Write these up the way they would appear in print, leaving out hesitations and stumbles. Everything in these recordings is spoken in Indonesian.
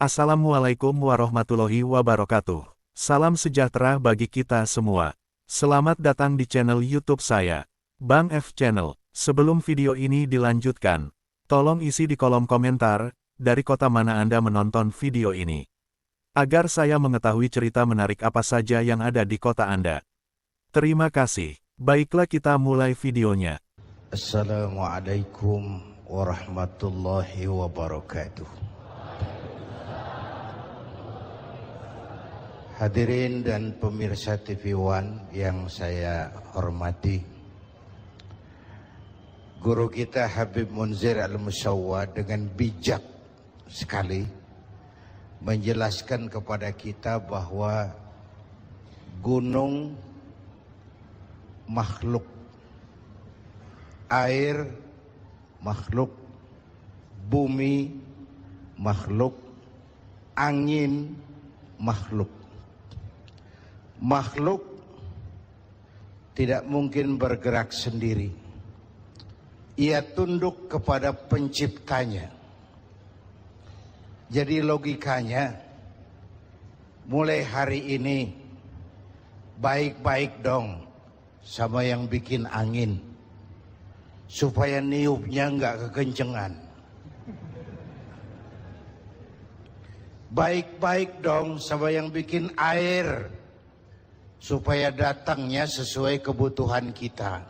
Assalamualaikum warahmatullahi wabarakatuh. Salam sejahtera bagi kita semua. Selamat datang di channel YouTube saya, Bang F Channel. Sebelum video ini dilanjutkan, tolong isi di kolom komentar, dari kota mana Anda menonton video ini. Agar saya mengetahui cerita menarik apa saja yang ada di kota Anda. Terima kasih. Baiklah kita mulai videonya. Assalamualaikum warahmatullahi wabarakatuh. Hadirin dan pemirsa TV One yang saya hormati, guru kita Habib Munzir Al-Musawwa dengan bijak sekali menjelaskan kepada kita bahwa gunung makhluk, air makhluk, bumi makhluk, angin makhluk. Makhluk tidak mungkin bergerak sendiri. Ia tunduk kepada penciptanya. Jadi logikanya, mulai hari ini baik-baik dong sama yang bikin angin, supaya niupnya nggak kekencengan. Baik-baik dong sama yang bikin air, supaya datangnya sesuai kebutuhan kita.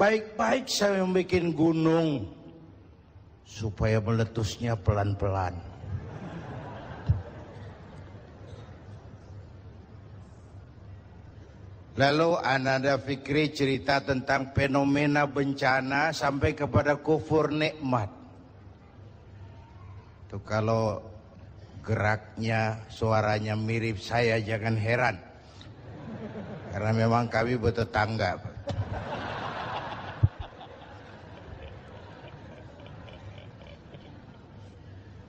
Baik-baik saya membuat gunung, supaya meletusnya pelan-pelan. Lalu Ananda Fikri cerita tentang fenomena bencana sampai kepada kufur nikmat. Tuh kalau geraknya, suaranya mirip saya, jangan heran. Karena memang kami bertetangga.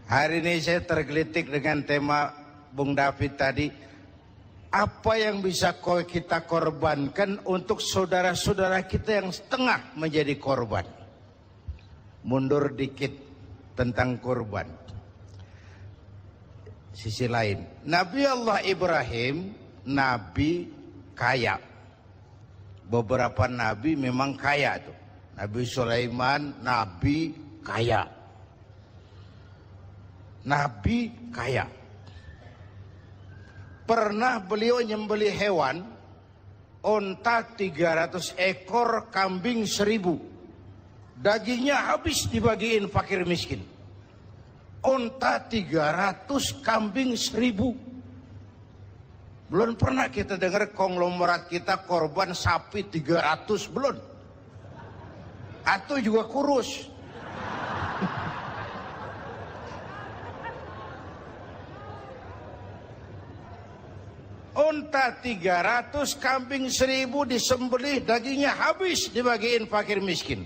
Hari ini saya tergelitik dengan tema Bung David tadi. Apa yang bisa kita korbankan untuk saudara-saudara kita yang setengah menjadi korban? Mundur dikit tentang korban. Sisi lain, Nabi Allah Ibrahim, nabi kaya. Beberapa nabi memang kaya tuh. Nabi Sulaiman, nabi kaya. Nabi kaya. Pernah beliau nyembelih hewan, onta 300 ekor, kambing 1000. Dagingnya habis dibagiin fakir miskin. Onta 300, kambing 1000. Belum pernah kita dengar konglomerat kita korban sapi 300, belum. Atau juga kurus. Onta 300, kambing 1000 disembelih, dagingnya habis dibagiin fakir miskin.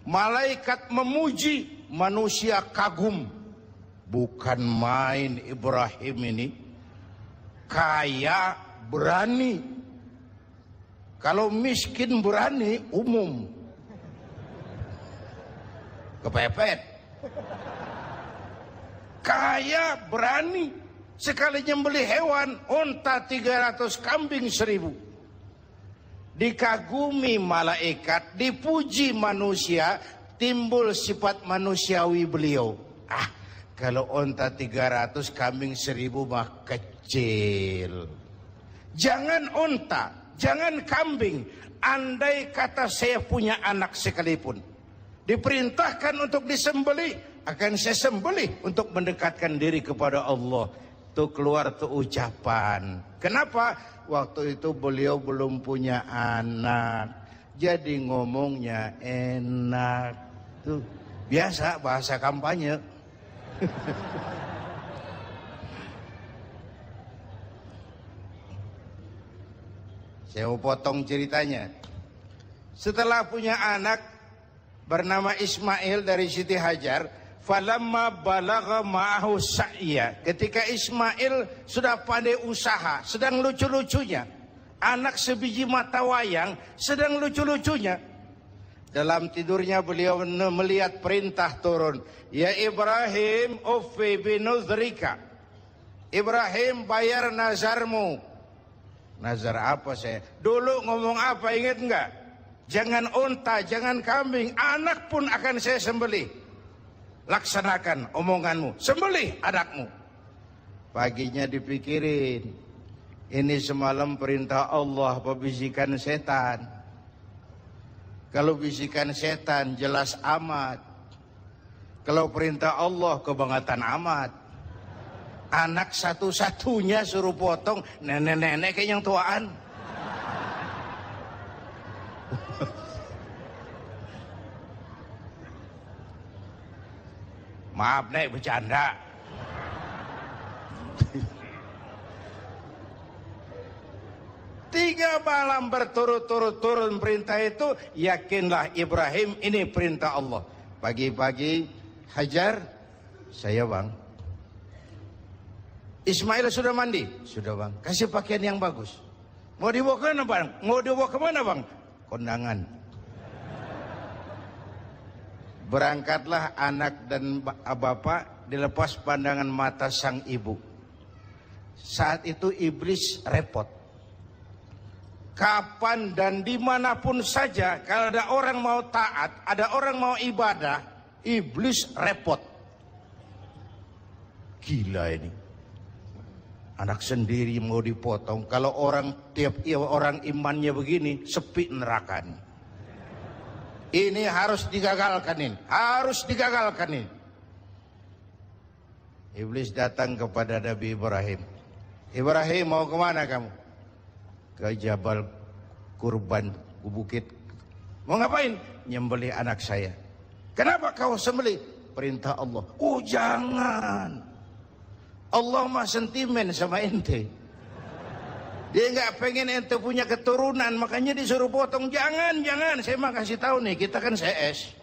Malaikat memuji, manusia kagum. Bukan main Ibrahim ini, kaya berani. Kalau miskin berani umum, kepepet. Kaya berani, sekali nyembelih hewan, onta 300, kambing 1000. Dikagumi malaikat, dipuji manusia, timbul sifat manusiawi beliau. Kalau onta 300, kambing 1000 mah kecil. Jangan onta, jangan kambing. Andai kata saya punya anak sekalipun, diperintahkan untuk disembelih, akan saya sembelih untuk mendekatkan diri kepada Allah. Tuh keluar tuh ucapan. Kenapa? Waktu itu beliau belum punya anak, jadi ngomongnya enak. Tuh biasa bahasa kampanye. Saya mau potong ceritanya. Setelah punya anak bernama Ismail dari Siti Hajar, falamma balagha ma'ahu sa'ya, ketika Ismail sudah pandai usaha, sedang lucu-lucunya, anak sebiji mata wayang sedang lucu-lucunya, Dalam tidurnya beliau melihat perintah turun. Ya Ibrahim, uffi binuzrika. Ibrahim, bayar nazarmu. Nazar apa saya? Dulu ngomong apa, ingat enggak? Jangan unta, jangan kambing, anak pun akan saya sembelih. Laksanakan omonganmu, sembelih anakmu. Paginya dipikirin, ini semalam perintah Allah apa bisikan setan? Kalau bisikan setan jelas amat. Kalau perintah Allah kebangetan amat. Anak satu-satunya suruh potong, nenek-nenek kayak yang tuaan. Maaf nek, bercanda. Tiga malam berturut-turut turun perintah itu, yakinlah Ibrahim ini perintah Allah. Pagi-pagi, Hajar, saya bang. Ismail sudah mandi? Sudah bang. Kasih pakaian yang bagus. Mau dibawa ke mana bang? Mau dibawa ke mana bang? Kondangan. Berangkatlah anak dan bapak dilepas pandangan mata sang ibu. Saat itu iblis repot. Kapan dan dimanapun saja, kalau ada orang mau taat, ada orang mau ibadah, iblis repot. Gila ini. Anak sendiri mau dipotong. Kalau orang tiap orang imannya begini, sepi nerakanya. Ini harus digagalkan ini. Harus digagalkan ini. Iblis datang kepada Nabi Ibrahim. Ibrahim, mau kemana kamu? Ke Jabal Kurban, ke bukit. Mau ngapain? Nyembelih anak saya. Kenapa kau sembelih? Perintah Allah. Oh jangan. Allah mah sentimen sama ente. Dia nggak pengen ente punya keturunan, makanya disuruh potong. Jangan, jangan. Saya mah kasih tahu nih, kita kan CS.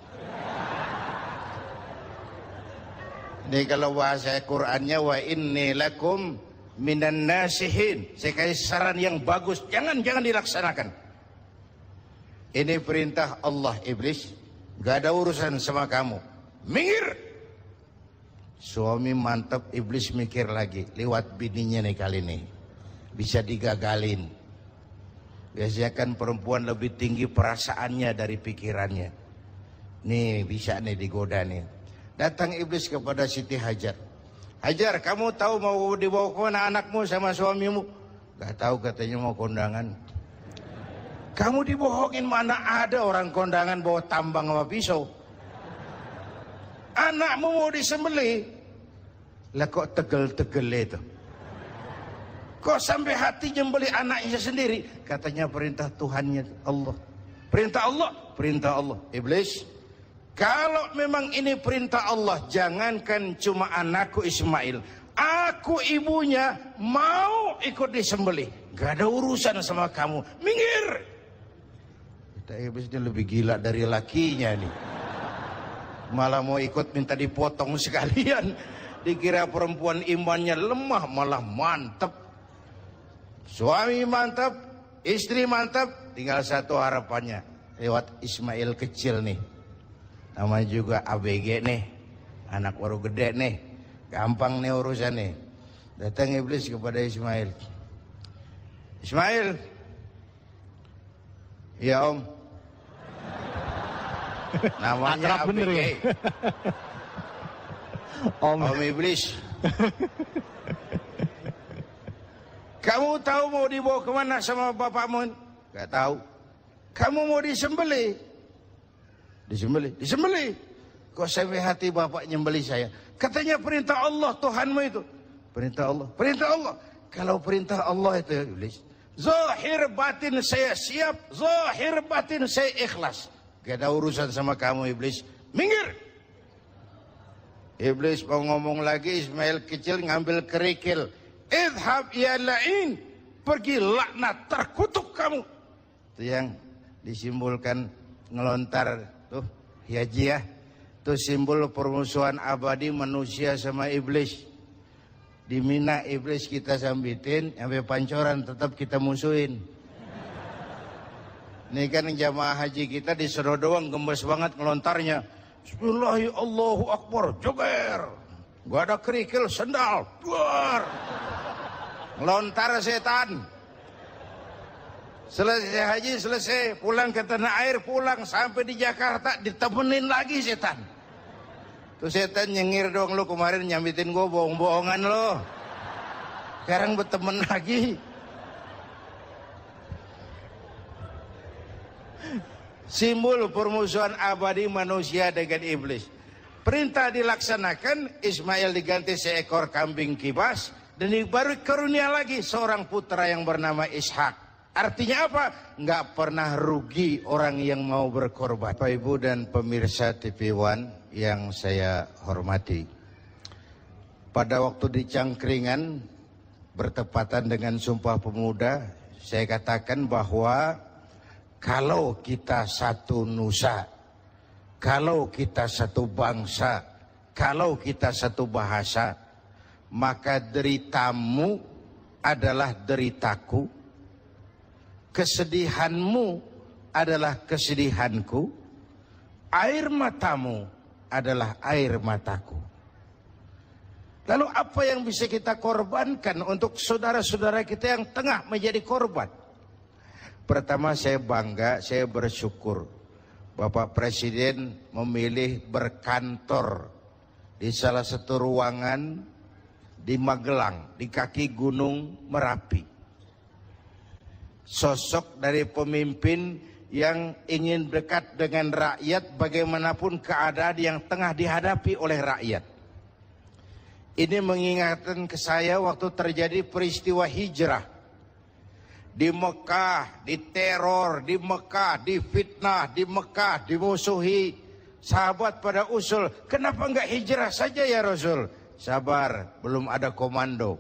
Ini kalau bahasa Qur'annya, wa inni lakum minan nasihin. Saya kasih saran yang bagus, jangan dilaksanakan. Ini perintah Allah, iblis. Gak ada urusan sama kamu. Minggir. Suami mantap, iblis mikir lagi. Lewat bininya nih kali ini. Bisa digagalin. Biasanya kan perempuan lebih tinggi perasaannya dari pikirannya. Nih bisa nih digoda nih. Datang iblis kepada Siti Hajar. Hajar, kamu tahu mau dibawa ke mana anakmu sama suamimu? Gak tahu, katanya mau kondangan. Kamu dibohongin, mana ada orang kondangan bawa tambang sama pisau. Anakmu mau disembelih. Lah kok tegel-tegel itu? Kok sampai hati nyembelih anaknya sendiri? Katanya perintah Tuhannya Allah. Perintah Allah, perintah Allah. Iblis, kalau memang ini perintah Allah, jangankan cuma anakku Ismail, aku ibunya mau ikut disembelih. Gak ada urusan sama kamu. Minggir. Kita iblis ini lebih gila dari lakinya nih. Malah mau ikut minta dipotong sekalian. Dikira perempuan imannya lemah, malah mantep. Suami mantap, istri mantap, tinggal satu harapannya. Lewat Ismail kecil nih. Namanya juga ABG nih. Anak baru gede nih. Gampang nih urusan nih. Datang iblis kepada Ismail. Ismail. Ya om. Namanya ABG. Ya? Om iblis. Kamu tahu mau dibawa kemana sama bapakmu? Gak tahu. Kamu mau disembelih? Disembelih? Disembelih. Kok sampai hati bapak nyembelih saya? Katanya perintah Allah, Tuhanmu itu. Perintah Allah. Perintah Allah. Kalau perintah Allah itu, iblis. Zahir batin saya siap. Zahir batin saya ikhlas. Gak ada urusan sama kamu, iblis. Minggir. Iblis mau ngomong lagi, Ismail kecil ngambil kerikil. Idhab ya la'in. Pergi laknat, terkutuk kamu. Itu yang disimbolkan ngelontar tuh hiajiah. Itu simbol permusuhan abadi manusia sama iblis. Di Mina iblis kita sambitin, sampai pancoran tetap kita musuhin. Ini kan jamaah haji kita disuruh doang gembes banget ngelontarnya. Bismillahirrahmanirrahim, Allahu Akbar, joger. Gak ada kerikil, sendal, duar. Ngelontar setan. Selesai haji, selesai. Pulang ke tanah air, pulang. Sampai di Jakarta, ditemenin lagi setan. Tuh setan nyengir dong, lu kemarin nyambitin gue bohong-bohongan lo. Sekarang berteman lagi. Simbol permusuhan abadi manusia dengan iblis. Perintah dilaksanakan, Ismail diganti seekor kambing kibas, dan baru karunia lagi seorang putra yang bernama Ishak. Artinya apa? Nggak pernah rugi orang yang mau berkorban. Bapak Ibu dan pemirsa TV One yang saya hormati. Pada waktu di Cangkringan, bertepatan dengan Sumpah Pemuda, saya katakan bahwa kalau kita satu nusa, kalau kita satu bangsa, kalau kita satu bahasa, maka deritamu adalah deritaku, kesedihanmu adalah kesedihanku, air matamu adalah air mataku. Lalu apa yang bisa kita korbankan untuk saudara-saudara kita yang tengah menjadi korban? Pertama, saya bangga, saya bersyukur Bapak Presiden memilih berkantor di salah satu ruangan di Magelang, di kaki Gunung Merapi. Sosok dari pemimpin yang ingin dekat dengan rakyat bagaimanapun keadaan yang tengah dihadapi oleh rakyat. Ini mengingatkan ke saya waktu terjadi peristiwa hijrah. Di Mekah, diteror, di Mekah, difitnah, di Mekah, dimusuhi. Sahabat pada usul, kenapa enggak hijrah saja ya Rasul? Sabar, belum ada komando.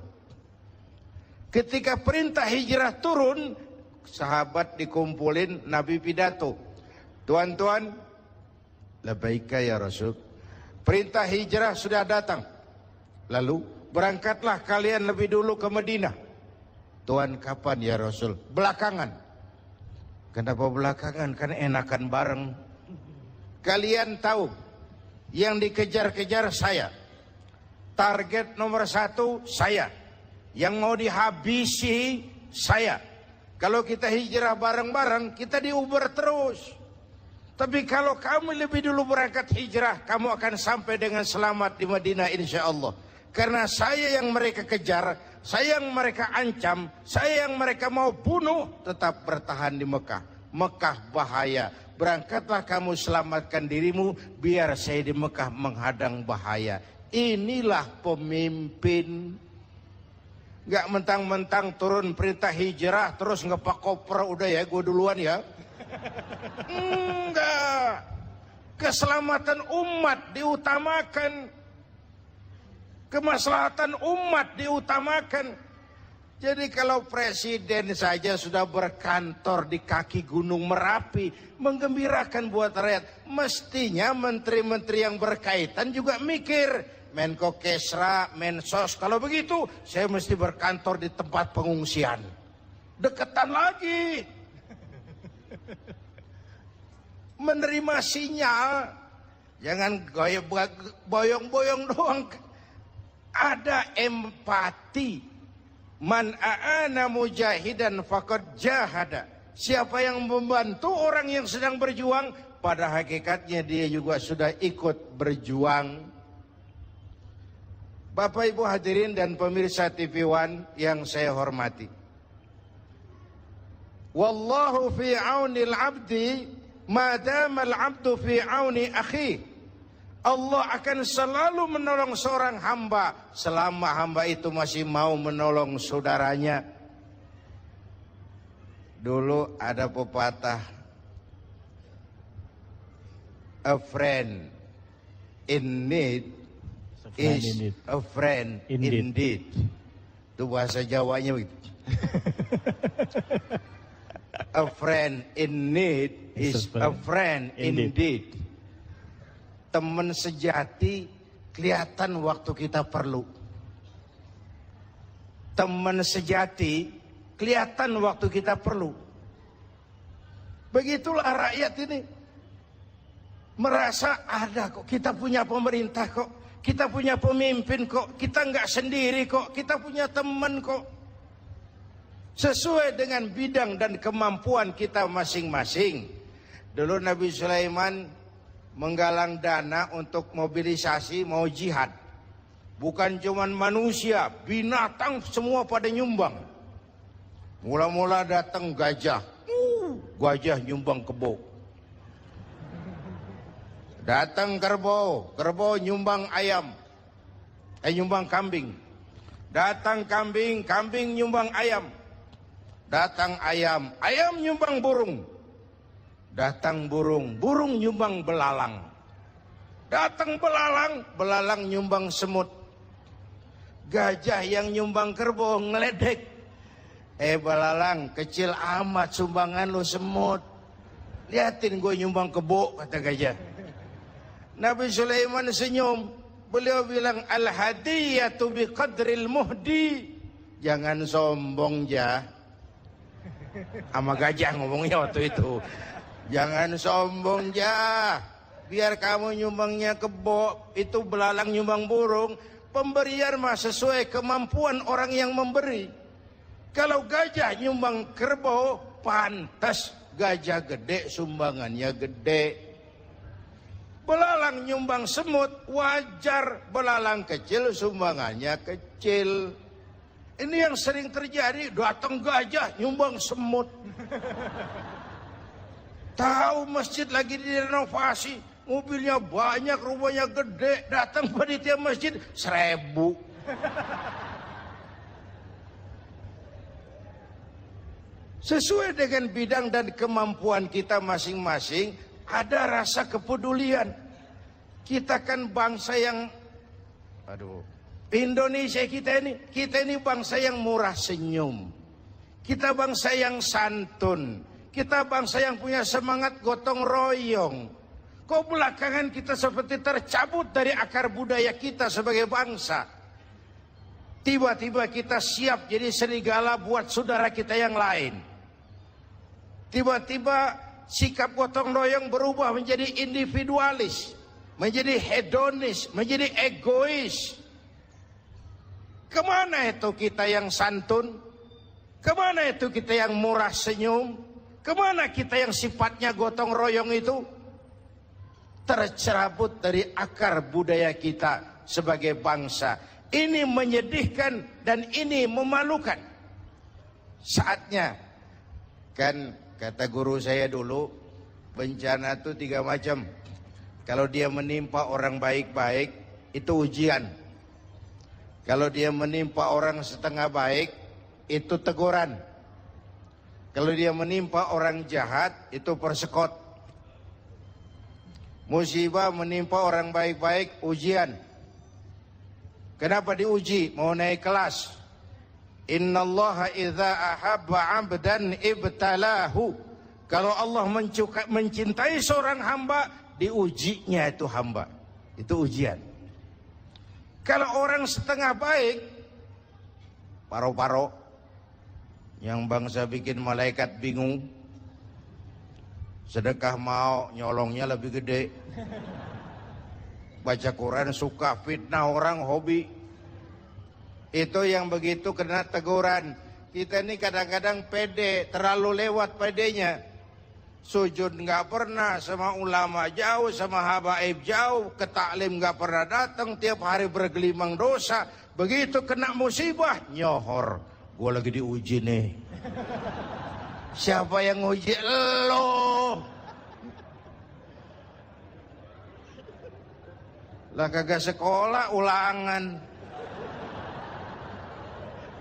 Ketika perintah hijrah turun, sahabat dikumpulin, Nabi pidato. Tuan-tuan, labbaika ya Rasul. Perintah hijrah sudah datang. Lalu berangkatlah kalian lebih dulu ke Madinah. Tuhan, kapan ya Rasul? Belakangan. Kenapa belakangan? Kan enakan bareng. Kalian tahu, yang dikejar-kejar saya. Target nomor 1 saya. Yang mau dihabisi saya. Kalau kita hijrah bareng-bareng, kita diuber terus. Tapi kalau kamu lebih dulu berangkat hijrah, kamu akan sampai dengan selamat di Madinah insya Allah. Karena saya yang mereka kejar, saya yang mereka ancam, saya yang mereka mau bunuh, tetap bertahan di Mekah. Mekah bahaya. Berangkatlah kamu selamatkan dirimu, biar saya di Mekah menghadang bahaya. Inilah pemimpin. Gak mentang-mentang turun perintah hijrah, terus ngepak koper, udah ya gue duluan ya. Enggak. Keselamatan umat diutamakan. Kemaslahatan umat diutamakan. Jadi kalau presiden saja sudah berkantor di kaki Gunung Merapi, menggembirakan buat rakyat, mestinya menteri-menteri yang berkaitan juga mikir. Menko Kesra, Mensos, kalau begitu saya mesti berkantor di tempat pengungsian. Deketan lagi. Menerima sinyal, jangan boyong-boyong doang. Ada empati. Man a'ana mujahidan faqad jahada. Siapa yang membantu orang yang sedang berjuang, pada hakikatnya dia juga sudah ikut berjuang. Bapak Ibu hadirin dan pemirsa TV One yang saya hormati. Wallahu fi aunil abdi madamal abdu fi auni akhi. Allah akan selalu menolong seorang hamba selama hamba itu masih mau menolong saudaranya. Dulu ada pepatah, a friend in need is a friend indeed. Itu bahasa Jawanya begitu. A friend in need is a friend indeed. Teman sejati kelihatan waktu kita perlu. Teman sejati kelihatan waktu kita perlu. Begitulah rakyat ini. Merasa ada kok, kita punya pemerintah kok, kita punya pemimpin kok, kita nggak sendiri kok, kita punya teman kok. Sesuai dengan bidang dan kemampuan kita masing-masing. Dulu Nabi Sulaiman menggalang dana untuk mobilisasi mau jihad. Bukan cuman manusia, binatang semua pada nyumbang. Mula-mula datang gajah. Gajah nyumbang kebo. Datang kerbau, kerbau nyumbang ayam. Nyumbang kambing. Datang kambing, kambing nyumbang ayam. Datang ayam, ayam nyumbang burung. Datang burung, burung nyumbang belalang. Datang belalang, belalang nyumbang semut. Gajah yang nyumbang kerbau ngeledek. Belalang, kecil amat sumbangan lu semut. Liatin gue nyumbang kebo, kata gajah. Nabi Sulaiman senyum. Beliau bilang, al-hadiyatu biqadril muhdi. Jangan sombong ya. Sama gajah ngomongnya waktu itu. Jangan sombong ya. Biar kamu nyumbangnya kebo, itu belalang nyumbang burung. Pemberian mah sesuai kemampuan orang yang memberi. Kalau gajah nyumbang kerbau, pantas gajah gede sumbangannya gede. Belalang nyumbang semut, wajar belalang kecil sumbangannya kecil. Ini yang sering terjadi, datang gajah nyumbang semut. Tahu masjid lagi direnovasi, mobilnya banyak, rumahnya gede, datang panitia masjid 1000. Sesuai dengan bidang dan kemampuan kita masing-masing, ada rasa kepedulian. Kita kan bangsa yang, Indonesia kita ini bangsa yang murah senyum. Kita bangsa yang santun. Kita bangsa yang punya semangat gotong royong. Kok belakangan kita seperti tercabut dari akar budaya kita sebagai bangsa. Tiba-tiba kita siap jadi serigala buat saudara kita yang lain. Tiba-tiba sikap gotong royong berubah menjadi individualis, menjadi hedonis, menjadi egois. Kemana itu kita yang santun? Kemana itu kita yang murah senyum? Kemana kita yang sifatnya gotong royong itu? Tercerabut dari akar budaya kita sebagai bangsa. Ini menyedihkan dan ini memalukan. Saatnya, kan kata guru saya dulu, bencana itu 3 macam. Kalau dia menimpa orang baik-baik, itu ujian. Kalau dia menimpa orang setengah baik, itu teguran. Kalau dia menimpa orang jahat, itu persekot. Musibah menimpa orang baik-baik, ujian. Kenapa diuji? Mau naik kelas. Innallaha idza ahabba 'abdan ibtalahu. Kalau Allah mencintai seorang hamba, diujinya itu hamba. Itu ujian. Kalau orang setengah baik, paro-paro, yang bangsa bikin malaikat bingung. Sedekah mau, nyolongnya lebih gede. Baca Quran suka, fitnah orang hobi. Itu yang begitu kena teguran. Kita ini kadang-kadang pede, terlalu lewat pedenya. Sujud nggak pernah, sama ulama jauh, sama habaib jauh, ke taklim nggak pernah datang, tiap hari bergelimang dosa. Begitu kena musibah, nyohor. Gue lagi diuji nih. Siapa yang uji? Lo. Lah kagak sekolah, ulangan.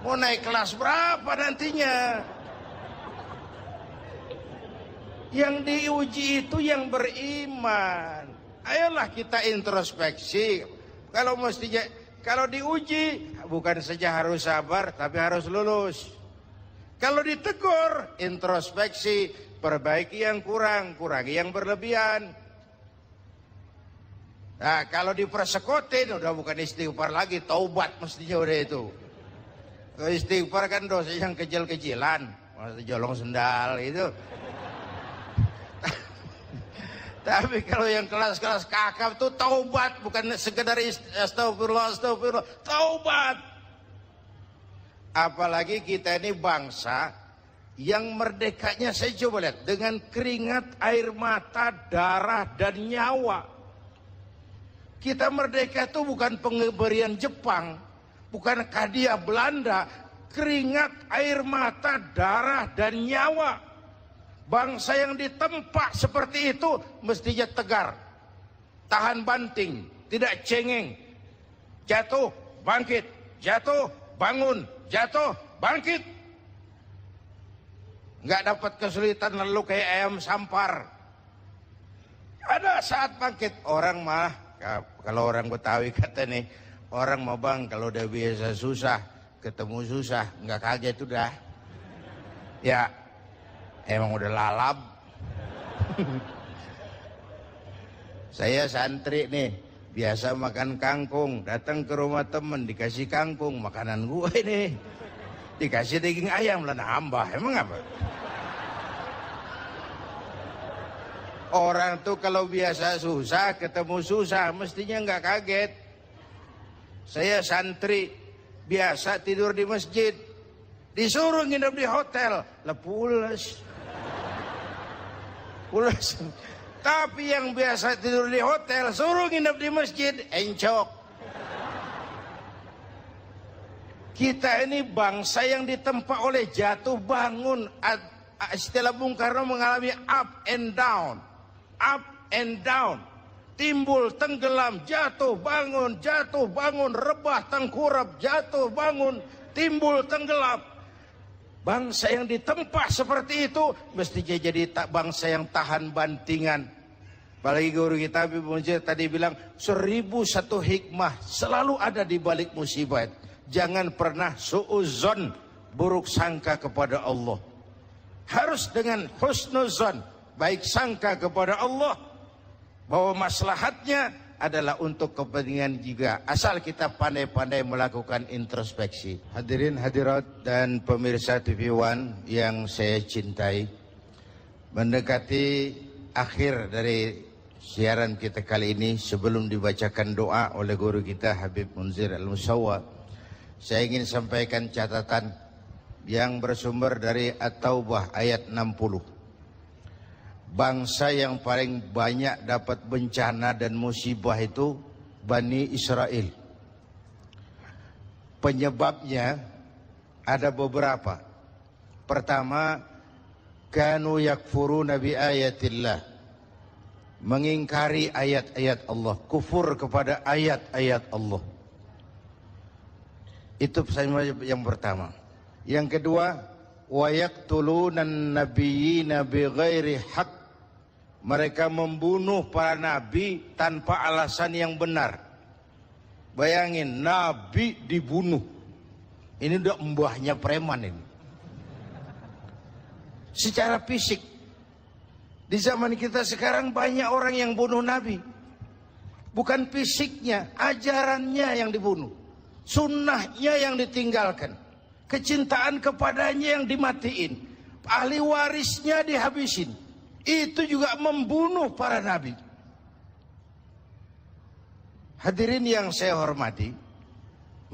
Mau naik kelas berapa nantinya? Yang diuji itu yang beriman. Ayolah kita introspeksi. Kalau diuji bukan saja harus sabar, tapi harus lulus. Kalau ditegur, introspeksi, perbaiki yang kurang, kurangi yang berlebihan. Nah, kalau dipersekotin udah bukan istighfar lagi, taubat mestinya udah itu. Istighfar kan dosa yang kecil-kecilan, masa jolong sendal itu. Tapi kalau yang kelas-kelas kakap itu taubat, bukan sekedar astagfirullah, astagfirullah, taubat. Apalagi kita ini bangsa yang merdekanya, saya coba lihat, dengan keringat, air mata, darah, dan nyawa. Kita merdeka itu bukan pemberian Jepang, bukan hadiah Belanda, keringat, air mata, darah, dan nyawa. Bangsa yang ditempa seperti itu mestinya tegar, tahan banting, tidak cengeng, jatuh, bangkit, jatuh, bangun, jatuh, bangkit. Nggak dapat kesulitan lalu kayak ayam sampar. Ada saat bangkit. Orang mah, kalau orang Betawi kata nih, orang mah bang kalau udah biasa susah, ketemu susah, nggak kaget udah. Ya, emang udah lalap. Saya santri nih, biasa makan kangkung, datang ke rumah temen dikasih kangkung, makanan gue nih. Dikasih daging ayam lah nambah, emang apa? Orang tuh kalau biasa susah, ketemu susah, mestinya nggak kaget. Saya santri, biasa tidur di masjid, disuruh nginep di hotel, lah pulas. Pulas. Tapi yang biasa tidur di hotel, suruh nginep di masjid, encok. Kita ini bangsa yang ditempa oleh jatuh bangun. Istilah Bung Karno mengalami up and down. Up and down. Timbul, tenggelam, jatuh, bangun, rebah, tengkurap, jatuh, bangun, timbul, tenggelam. Bangsa yang ditempa seperti itu mestinya jadi bangsa yang tahan bantingan. Apalagi guru kita Habib Munzir tadi bilang 1001 hikmah selalu ada di balik musibah. Jangan pernah suudzon, buruk sangka kepada Allah. Harus dengan husnuzon, baik sangka kepada Allah, bahwa maslahatnya adalah untuk kepentingan juga, asal kita pandai-pandai melakukan introspeksi. Hadirin hadirat dan pemirsa TV One yang saya cintai, mendekati akhir dari siaran kita kali ini, sebelum dibacakan doa oleh guru kita Habib Munzir Al-Musawwa, saya ingin sampaikan catatan yang bersumber dari At-Taubah ayat 60. Bangsa yang paling banyak dapat bencana dan musibah itu Bani Israel. Penyebabnya ada beberapa. Pertama, kanu yakfuruna bi ayatillah. Mengingkari ayat-ayat Allah, kufur kepada ayat-ayat Allah. Itu yang pertama. Yang kedua, wa yaqtulunan nabiyyina bighairi haqq. Mereka membunuh para nabi tanpa alasan yang benar. Bayangin, nabi dibunuh. Ini udah mbahnya preman ini. Secara fisik. Di zaman kita sekarang banyak orang yang bunuh nabi. Bukan fisiknya, ajarannya yang dibunuh. Sunnahnya yang ditinggalkan. Kecintaan kepadanya yang dimatiin. Ahli warisnya dihabisin. Itu juga membunuh para nabi. Hadirin yang saya hormati,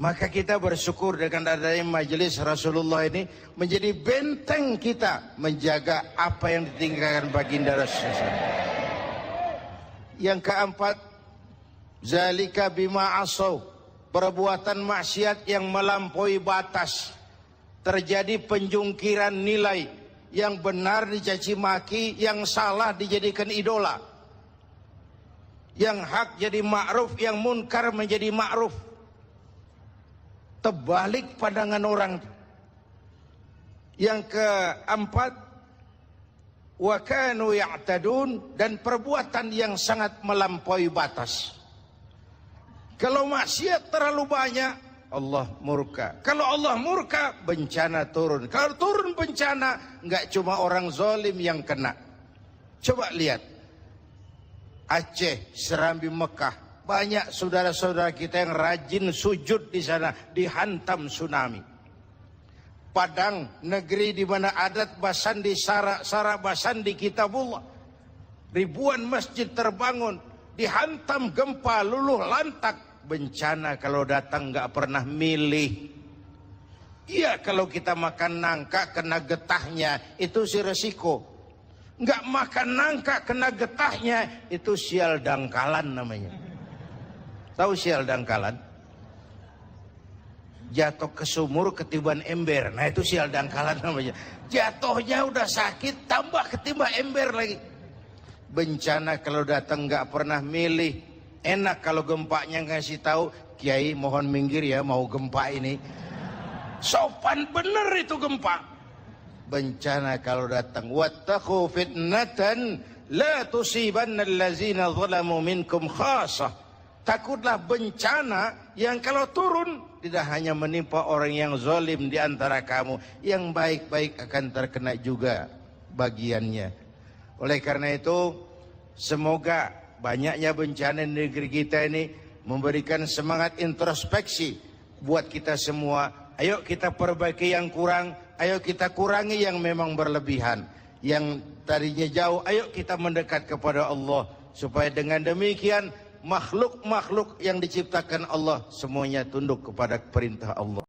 maka kita bersyukur dengan adanya majelis Rasulullah ini menjadi benteng kita menjaga apa yang ditinggalkan baginda Rasulullah. Yang keempat, zalika bima asaw, perbuatan maksiat yang melampaui batas. Terjadi penjungkiran nilai, yang benar dicaci maki, yang salah dijadikan idola. Yang hak jadi ma'ruf, yang munkar menjadi ma'ruf. Terbalik pandangan orang. Yang keempat, wa kanu ya'tadun, dan perbuatan yang sangat melampaui batas. Kalau maksiat terlalu banyak, Allah murka. Kalau Allah murka, bencana turun. Kalau turun bencana, nggak cuma orang zalim yang kena. Coba lihat Aceh, Serambi, Mekah, banyak saudara-saudara kita yang rajin sujud di sana, dihantam tsunami. Padang, negeri di mana adat Basandi, Sarak Basandi, Kitabullah, ribuan masjid terbangun, dihantam gempa, luluh lantak. Bencana kalau datang nggak pernah milih. Iya, kalau kita makan nangka kena getahnya, itu si resiko. Nggak makan nangka kena getahnya, itu sial dangkalan namanya. Tahu sial dangkalan? Jatuh ke sumur ketiban ember, nah itu sial dangkalan namanya. Jatuhnya udah sakit, tambah ketimbang ember lagi. Bencana kalau datang nggak pernah milih. Enak kalau gempanya ngasih tahu, Kiai mohon minggir ya, mau gempa ini. Sopan bener itu gempa. Bencana kalau datang, wattaqu fitnatan la tusibanna allazina zalamu minkum khassah. Takutlah bencana yang kalau turun tidak hanya menimpa orang yang zalim di antara kamu, yang baik-baik akan terkena juga bagiannya. Oleh karena itu, semoga banyaknya bencana di negeri kita ini memberikan semangat introspeksi buat kita semua. Ayo kita perbaiki yang kurang, ayo kita kurangi yang memang berlebihan. Yang tadinya jauh, ayo kita mendekat kepada Allah. Supaya dengan demikian makhluk-makhluk yang diciptakan Allah semuanya tunduk kepada perintah Allah.